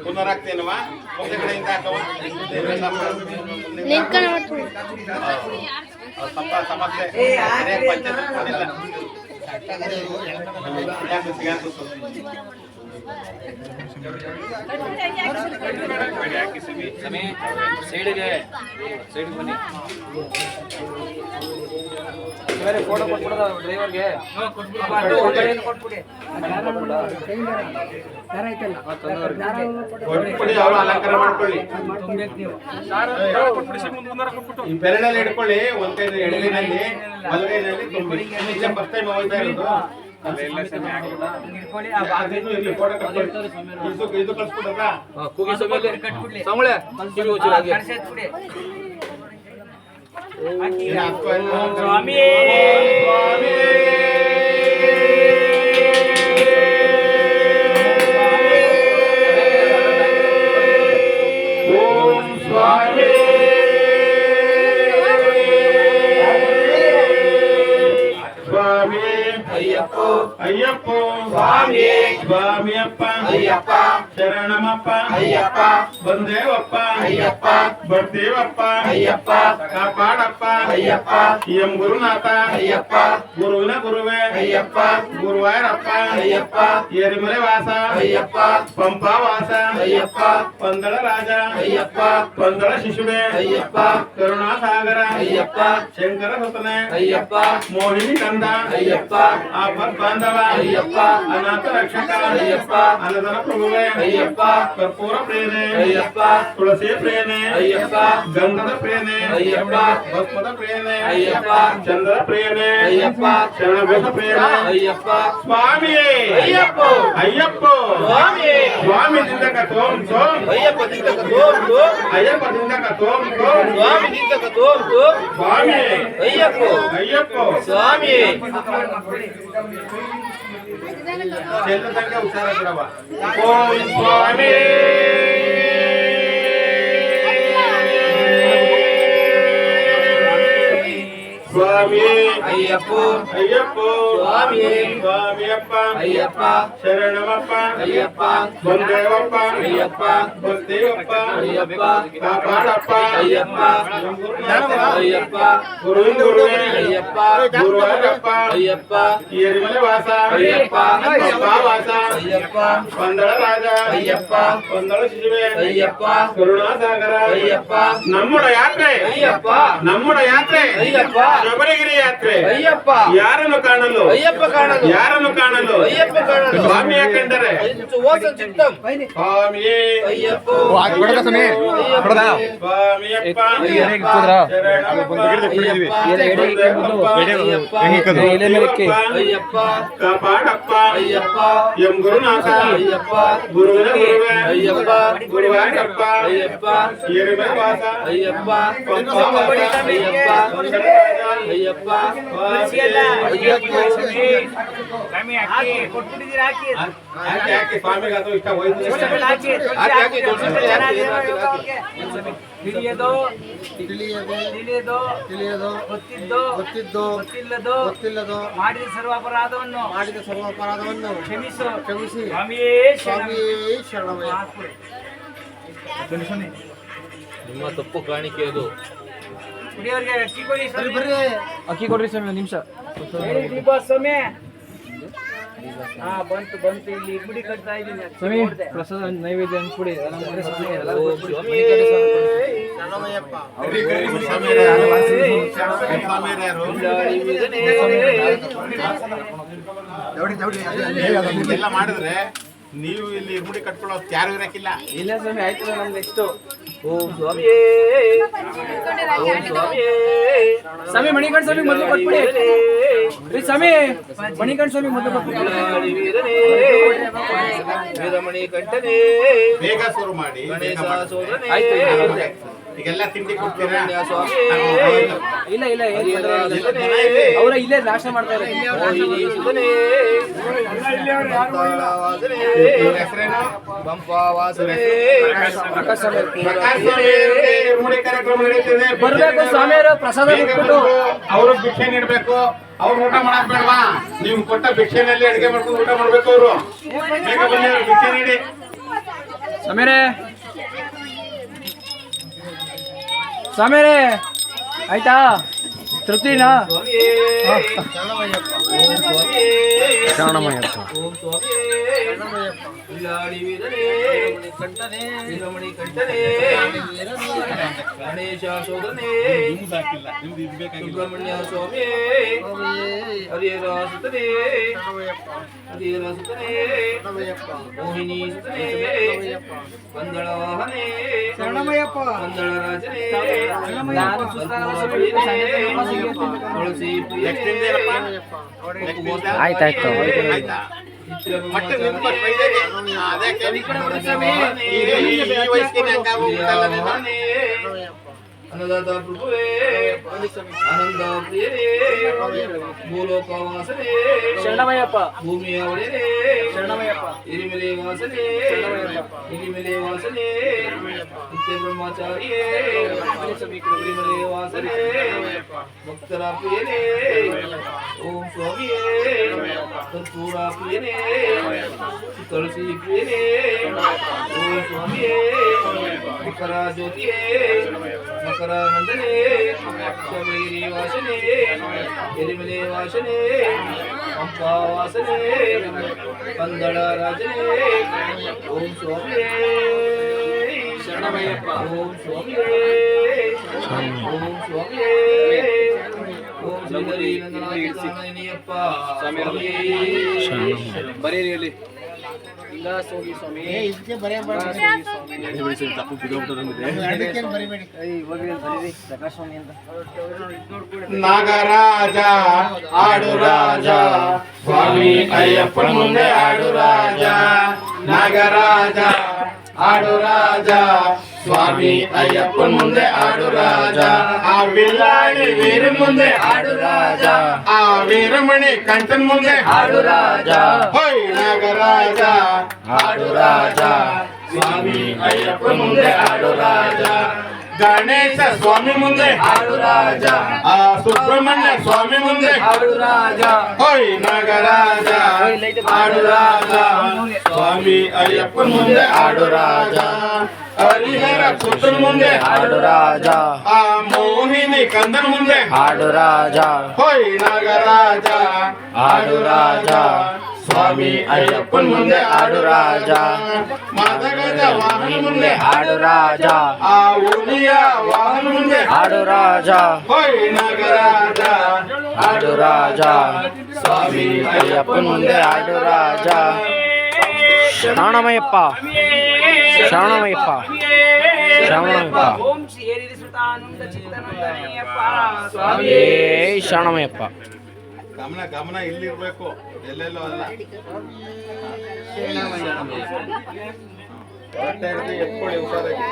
ಪುನರಾಗ್ತೇನವಾ ಒಂದೇ ಕಡೆಯಿಂದ ಸಮಸ್ಯೆ ಸೈಡ್ಗೆ ಸೈಡ್ ಬನ್ನಿ ಫೋಟೋ ಕೊಟ್ಬಿಡೋದ ಡ್ರೈವರ್ಗೆ ಕೊಟ್ಬಿಡಿ ಅಲಂಕಾರ ಮಾಡ್ಕೊಳ್ಳಿ ಈ ಬೆರಳಲ್ಲಿ ಇಟ್ಕೊಳ್ಳಿ ಒಂದ್ ಕೈ ಎಡಗೈನಲ್ಲಿ ಬಲಗೈನಲ್ಲಿ ತುಂಬಿ ಫಸ್ಟ್ ಟೈಮ್ ಹೋಗ್ತಾ ಇರೋದು ಇದು ಕಳ್ಸ್ಬಿಟ್ರ ಸ್ವಾಮಿ ಅಯ್ಯಪ್ಪ ಸ್ವಾಮಿ ಸ್ವಾಮಿಯಪ್ಪ ಅಯ್ಯಪ್ಪ ಶರಣಮಪ್ಪ ಅಯ್ಯಪ್ಪ ಬಂದೇವಪ್ಪ ಅಯ್ಯಪ್ಪ ಬರ್ತೀವಪ್ಪ ಅಯ್ಯಪ್ಪ ಕಾಪಾಡಪ್ಪ ಅಯ್ಯಪ್ಪ ಎಂ ಗುರುನಾಥ ಅಯ್ಯಪ್ಪ ಗುರುವಿನ ಗುರುವೇ ಅಯ್ಯಪ್ಪ ಗುರುವಾಯರಪ್ಪ ಅಯ್ಯಪ್ಪ ಏರಿಮಲೆ ವಾಸ ಅಯ್ಯಪ್ಪ ಪಂಪಾ ವಾಸ ಅಯ್ಯಪ್ಪ ಪಂದಳ ರಾಜ ಅಯ್ಯಪ್ಪ ಪಂದಳ ಶಿಶುವೆ ಅಯ್ಯಪ್ಪ ಕರುಣಾಸಾಗರ ಅಯ್ಯಪ್ಪ ಶಂಕರ ಸುತನೆ ಅಯ್ಯಪ್ಪ ಮೋಹಿನಿ ಕಂದ ಅಯ್ಯಪ್ಪ ಆಪತ್ ಬಾಂಧವ ಅಯ್ಯಪ್ಪ ಅನಾಥ ರಕ್ಷಕ ಅಯ್ಯಪ್ಪ ಅನ್ನದಾನ ಪ್ರಭುವೇ ಅಯ್ಯಪ್ಪ ಕರ್ಪೂರ ಪ್ರೇರಣೆ ಅಯ್ಯಪ್ಪ ತುಳಸಿ ಪ್ರೇರಣೆ ಅಯ್ಯಪ್ಪ ಗಂಧದ ಪ್ರೇರಣೆ ಅಯ್ಯಪ್ಪ ಭಸ್ಮದ ಪ್ರೇರಣೆ ಅಯ್ಯಪ್ಪ ಚಂದ್ರ ಪ್ರೇರಣೆ ಅಯ್ಯಪ್ಪ ಶರಣಘೋಷ ಪ್ರೇರಣೆ ಅಯ್ಯಪ್ಪ ಸ್ವಾಮಿಯೇ ಅಯ್ಯಪ್ಪ ಅಯ್ಯಪ್ಪ ಸ್ವಾಮಿಯೇ ಸ್ವಾಮಿ ದಿಂದಕ ತೋಂ ತೋಂ ಅಯ್ಯಪ್ಪ ದಿಂದಕ ತೋಂ ತೋಂ ಅಯ್ಯಪ್ಪ ದಿಂದಕ ತೋಂ ತೋಂ ಸ್ವಾಮಿ ದಿಂದಕ ತೋಂ ತೋಂ ಸ್ವಾಮಿಯೇ ಅಯ್ಯಪ್ಪ ಅಯ್ಯಪ್ಪ ಸ್ವಾಮಿಯೇ ಚಂದ್ರತಂಗ ಹುಷಾರ ಬಿಡವ ಓಂ ಸ್ವಾಮಿ ಸ್ವಾಮಿ ಅಯ್ಯಪ್ಪ ಅಯ್ಯಪ್ಪ ಸ್ವಾಮಿ ಸ್ವಾಮಿಯಪ್ಪ ಅಯ್ಯಪ್ಪ ಶರಣಮಪ್ಪ ಅಯ್ಯಪ್ಪ ಬಂದೇವಪ್ಪ ಅಯ್ಯಪ್ಪ ಬರ್ತೀವಪ್ಪ ಅಯ್ಯಪ್ಪ ಕಾಪಾಡಪ್ಪ ಅಯ್ಯಪ್ಪ ಅಯ್ಯಪ್ಪ ಗುರುವಿನ ಗುರುವೇ ಅಯ್ಯಪ್ಪ ಗುರುವಾರಪ್ಪ ಅಯ್ಯಪ್ಪ ಏರಿಮಲೆ ವಾಸ ಅಯ್ಯಪ್ಪ ಪಂಪಾ ವಾಸ ಅಯ್ಯಪ್ಪ ಪಂದಳ ರಾಜ ಅಯ್ಯಪ್ಪ ಪಂದಳ ಶಿಶುವೆ ಅಯ್ಯಪ್ಪ ಕರುಣಾಸಾಗರ ಅಯ್ಯಪ್ಪ ನಮ್ಮುಡ ಯಾತ್ರೆ ಅಯ್ಯಪ್ಪ ನಮ್ಮುಡ ಯಾತ್ರೆ ಅಯ್ಯಪ್ಪ ಶಬರಿಗಿರಿ ಯಾತ್ರೆ ಅಯ್ಯಪ್ಪ ಯಾರನ್ನು ಕಾಣಲು ಅಯ್ಯಪ್ಪ ಕಾಣಲು ಯಾರನ್ನು ಕಾಣಲು ಅಯ್ಯಪ್ಪ ಕಾಣಲು ಸ್ವಾಮಿಯ ಕಂಡರೆ ಸ್ವಾಮಿಯೇ ಅಯ್ಯಪ್ಪ ಸ್ವಾಮಿಯಪ್ಪ ಅಯ್ಯಪ್ಪ ಕಾಪಾಡಪ್ಪ ಅಯ್ಯಪ್ಪ ಎಂ ಗುರುನಾಥ ಅಯ್ಯಪ್ಪ ಗುರುವಿನ ಗುರುವೇ ಅಯ್ಯಪ್ಪ ಗುರುವಾಯರಪ್ಪ ಅಯ್ಯಪ್ಪ ಏರಿಮಲೆ ವಾಸ ಅಯ್ಯಪ್ಪ ಅಯ್ಯಪ್ಪ ಅಯ್ಯಪ್ಪ ಸ್ವಾಮಿಗಾದ್ರು ಇಷ್ಟ ಹೋಯ್ತು ತಿಳಿಯದೋ ತಿಳಿಯದೋ ತಿಳಿಯದೋ ಗೊತ್ತಿದ್ದೋ ಗೊತ್ತಿದ್ದೋ ಗೊತ್ತಿಲ್ಲದೋ ಗೊತ್ತಿಲ್ಲದೋ ಮಾಡಿದ ಸರ್ವ ಅಪರಾಧವನ್ನು ಕ್ಷಮಿಸು ಕ್ಷಮಿಸಿ ಸ್ವಾಮಿಯೇ ಶರಣಮಯ್ಯ. ನಿಮ್ಮ ತಪ್ಪು ಕಾಣಿಕೆ ಅದು. ಕುಡಿಯೋರಿಗೆ ಅಕ್ಕಿ ಕೊಡಿ ಸ್ವಾಮಿ. ಅಕ್ಕಿ ಕೊಡ್ರಿ ಸ್ವಾಮಿ, ಒಂದು ನಿಮಿಷ. ಸ್ವಾಮಿ ಬಂತು ಇಲ್ಲಿ ಇಡ್ಬಿಡಿ ಕಟ್ತಾ ಇದ್ದೀನಿ ಸ್ವಾಮಿ. ಪ್ರಸಾದ ನೈವೇದ್ಯ ಅನ್ಕೊಡಿ. ಎಲ್ಲ ಮಾಡಿದ್ರೆ ನೀವು ಇಲ್ಲಿ ಇರ್ಮುಡಿ ಕಟ್ಕೊಳ್ಳೋ ಯಾರು ಇರಕ್ಕಿಲ್ಲ. ಇಲ್ಲ ಸ್ವಾಮಿ, ಆಯ್ತು ನಮ್ದು ನೆಕ್ಸ್ಟ್. ಓಂ ಸ್ವಾಮಿಯೇ ಸ್ವಾಮಿ ಮಣಿಕಂಠ ಸ್ವಾಮಿ ಮೊದಲು ಕೊಟ್ಬಿಡಿ. ಸ್ವಾಮಿ ಮಣಿಕಂಠ ಸ್ವಾಮಿ ಮೊದಲು ಕೊಟ್ಬಿಡಿ. ವೀರಮಣಿ ಕಂಠನೇ ಬೇಗ ಶುರು ಮಾಡಿ. ಆಯ್ತು. ಈಗೆಲ್ಲ ತಿಂಡಿ ಕೊಡ್ತೀರಾ? ಇಲ್ಲ ಇಲ್ಲ, ಅವರ ಇಲ್ಲೇ ನಾಶ ಮಾಡ್ತಾರೆ. ವಾಸನೆ ಹೆಸರೇನು? ಪಂಪ ವಾಸನೆ ಪ್ರಕಾಶ್ ಸ್ವಾಮಿ ಪ್ರಕಾಶ್ ಸ್ವಾಮಿ ಅವರಿಗೆ ಇರುಮುಡಿ ಕಾರ್ಯಕ್ರಮ ನಡೀತಿದೆ. ಬರ್ಬೇಕು ಸ್ವಾಮಿಯವರು ಪ್ರಸಾದ ಬಿಟ್ಬಿಟ್ಟು ಅವರು ಭಿಕ್ಷೆ ನೀಡಬೇಕು. ಅವ್ರು ಊಟ ಮಾಡಕ್ ಬೇಡವಾ? ನೀವು ಕೊಟ್ಟ ಭಿಕ್ಷೆನಲ್ಲಿ ಅಡಿಗೆ ಮಾಡ್ಕೊಂಡು ಊಟ ಮಾಡ್ಬೇಕು. ಅವರು ಬೇಗ ಬನ್ನಿ, ಅವ್ರು ಭಿಕ್ಷೆ ನೀಡಿ. ಸ್ವಾಮಿಯರೇ ಸ್ವಾಮಿಯರೇ ಆಯ್ತಾ ತೃಪ್ತಿನಾ ಸ್ವಾಮಿಯೇ ಶರಣಮಯ್ಯಪ್ಪ ಓಂ ಸ್ವಾಮಿಯೇ ಇಲ್ಲಾಡಿ ವೀರನೇ ವೀರಮಣಿ ಕಂಠನೇ ಗಣೇಶ ಸೋದರನೇ ಸುಬ್ರಹ್ಮಣ್ಯ ಸ್ವಾಮಿಯೇ ಹರಿಹರ ಸುತನೇ ಹರಿಹರ ಸುತನೇ ಮೋಹಿನಿ ಸುತನೇ ಪಂದಳ ವಾಹನೇ ಪಂದಳ ರಾಜನೇ ತುಳಸಿ ಪ್ರಿಯನೇ ಆಯ್ತಾಯ್ತು ಆಯ್ತಾ? ಮತ್ತೆ ನಿಮ್ಗೆ ಕೊಟ್ಟು ಬೈದೇನೆ. ಅದೇ ಕೇಳಿ. ಈ ವಯಸ್ಸಿನ ಕಾವು ಊಟಲ್ಲ ನೀನು. ಅನ್ನದಾತ ಪ್ರಭುವೇ ಆನಂದ ಪ್ರಿಯನೇ ಭೂಲೋಕ ವಾಸನೆ ಶರಣಮಯ್ಯಪ್ಪ ಭೂಮಿಯ ಒಡೆಯನೇ ಶರಣಮಯ್ಯಪ್ಪ ಹಿರಿಮೆಲೆ ವಾಸನೆ ಹಿರಿಮೆಲೆ ವಾಸನೆ ನಿತ್ಯ ಬ್ರಹ್ಮಚಾರಿಯೇ ಹಿರಿಮೆಲೆ ವಾಸನೆ ಭಕ್ತರ ಪ್ರಿಯನೇ ಓಂ ಸ್ವಾಮಿಯೇ ಕರ್ಪೂರ ಪ್ರಿಯನೇ ತುಳಸಿ ಪ್ರಿಯನೇ ಓಂ ಸ್ವಾಮಿಯೇ ಮಕರ ಜ್ಯೋತಿಯೇ ಮಕರ ನಂದನೆ ಶಬರಿಗಿರಿ ವಾಸನೆ ಎರಿಮಲೆ ವಾಸನೆ ಪಂಪಾ ವಾಸನೆ ಪಂದಳ ರಾಜನೇ ಓಂ ಸ್ವಾಮಿಯೇ ಶರಣಮಯ್ಯಪ್ಪ ಓಂ ಸ್ವಾಮಿಯೇ ಓಂ ಸ್ವಾಮಿಯೇ ಓಂ ಶ್ರೀಹರಿ ನಂದನಾಥಪ್ಪ ಸ್ವಾಮಿಯೇ ಬರೀರಿ ಹೇಳಿ ಹಿಂಗಾಸೋಗಿ ಸ್ವಾಮಿ ನಾಗರಾಜ ಆಡು ರಾಜ ಸ್ವಾಮಿ ಅಯ್ಯಪ್ಪನ ಮುಂದೆ ಆಡು ರಾಜ. ನಾಗರಾಜ ಆಡು ರಾಜ ಸ್ವಾಮಿ ಅಯ್ಯಪ್ಪನ ಮುಂದೆ ಆಡು ರಾಜ. ಆ ವಿಲ್ಲಾಳಿ ವೀರನ ಮುಂದೆ ಆಡು ರಾಜ. ಆ ವೀರಮಣಿ ಕಂಠನ್ ಮುಂದೆ ಆಡು ರಾಜ. ಹೋಯ್ ನಾಗರಾಜ ಆಡು ರಾಜ ಸ್ವಾಮಿ ಅಯ್ಯಪ್ಪನ ಮುಂದೆ ಆಡು ರಾಜ. ಗಣೇಶ ಸ್ವಾಮಿ ಮುಂದೆ ಆಡು ರಾಜ. ಆ ಸುಬ್ರಹ್ಮಣ್ಯ ಸ್ವಾಮಿ ಮುಂದೆ ಆಡು ರಾಜ. ಹೋಯ್ ನಾಗರಾಜ ಆಡು ರಾಜ ಸ್ವಾಮಿ ಅಯ್ಯಪ್ಪನ ಮುಂದೆ ಆಡು ರಾಜ. ಹರಿಹರ ಸುತ್ತನ ಮುಂದೆ ಆಡು ರಾಜ. ಆ ಮೋಹಿನಿ ಕಂದನ ಮುಂದೆ ಆಡು ರಾಜ. ಹೋಯ್ ನಾಗರಾಜ ಆಡು ರಾಜ ಸ್ವಾಮಿ ಅಯ್ಯಪ್ಪನ ಮುಂದೆ ಆಡು ರಾಜ. ಮದಗಜ ವಾಹನ ಮುಂದೆ ಆಡು ರಾಜ. ಆ ಹುಲಿಯ ವಾಹನ ಮುಂದೆ ಆಡು ರಾಜ. ಹೋಯ್ ನಾಗರಾಜ ಆಡು ರಾಜ ಸ್ವಾಮಿ ಅಯ್ಯಪ್ಪನ ಮುಂದೆ ಆಡು ರಾಜ. ಶರಣಮಯ್ಯಪ್ಪ ಶರಣಮಯ್ಯಪ್ಪ ಶರಣಮಯ್ಯಪ್ಪ ಓಂ ಶ್ರೀ ಹರಿ ಸುತಾನಂದ ಚಿತ್ತನಂದನೆಯಪ್ಪ ಸ್ವಾಮಿಯೇ ಶರಣಮಯ್ಯಪ್ಪ. ಗಮನ ಗಮನ ಇಲ್ಲಿರ್ಬೇಕು, ಎಲ್ಲೆಲ್ಲೋ ಅಲ್ಲ. ಹೊಟ್ಟೆ ಹಿಡ್ದು ಎತ್ಕೊಳ್ಳಿ ಹುಷಾರಾಗಿ.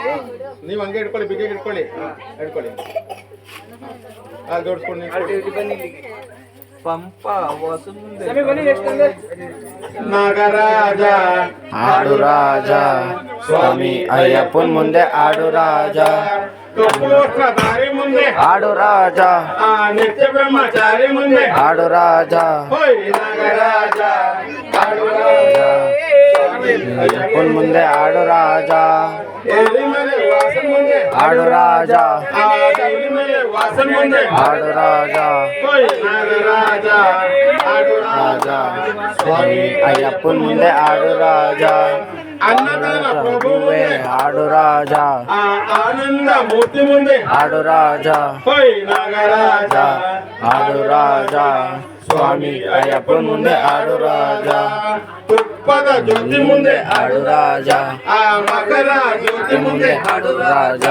ನೀವು ಹಂಗೆ ಇಟ್ಕೊಳ್ಳಿ, ಬಿಗಿಗೆ ಇಟ್ಕೊಳ್ಳಿ. ಇಟ್ಕೊಳ್ಳಿ. ಅಲ್ಲಿ ಜೋಡಿಸ್ಕೊಂಡು ಪಂಪ ವಾಸುಂದೆ ಸ್ವಾಮಿ ಬನ್ನಿ ನೆಕ್ಸ್ಟ್ ಅಂದ್ರೆ ನಾಗರಾಜ ಆಡು ರಾಜ ಸ್ವಾಮಿ ಅಯ್ಯಪ್ಪನ ಮುಂದೆ ಆಡು ರಾಜ. ಕಪೋತ್ರ ದಾರಿ ಮುಂದೆ ಆಡು ರಾಜ ಆ ನಿತ್ಯ ಬ್ರಹ್ಮಚಾರಿ ಮುಂದೆ ಆಡು ರಾಜ. ಹೋಯ್ ನಾಗರಾಜ ಆಡು ರಾಜ ಅಯ್ಯಪ್ಪನ ಮುಂದೆ ಆಡು ರಾಜ. ಎಲಿಮಲೆ ವಾಸನ್ ಮುಂದೆ ಆಡು ರಾಜ ಆ ಎಲಿಮಲೆ ವಾಸನ್ ಮುಂದೆ ಆಡು ರಾಜ. ಹೋಯ್ ನಾಗರಾಜ ಆಡು ರಾಜ ರಾಜ ಸ್ವಾಮಿ ಅಯ್ಯಪ್ಪನ ಮುಂದೆ ಆಡು ರಾಜ. ಅನ್ನದಾನ ಪ್ರಭು ಪ್ರಭುವೇ ಮುಂದೆ ಆಡು ರಾಜ ಆ ಆನಂದ ಮೂರ್ತಿ ಮುಂದೆ ಆಡು ರಾಜ. ಹೋಯ್ ನಾಗರಾಜ ಆಡು ರಾಜ ಸ್ವಾಮಿ ಅಯ್ಯಪ್ಪನ ಮುಂದೆ ಆಡು ರಾಜ. ತುಪ್ಪದ ಜ್ಯೋತಿ ಮುಂದೆ ಆಡು ರಾಜ ಆ ಮಕರ ಜ್ಯೋತಿ ಮುಂದೆ ಆಡು ರಾಜ.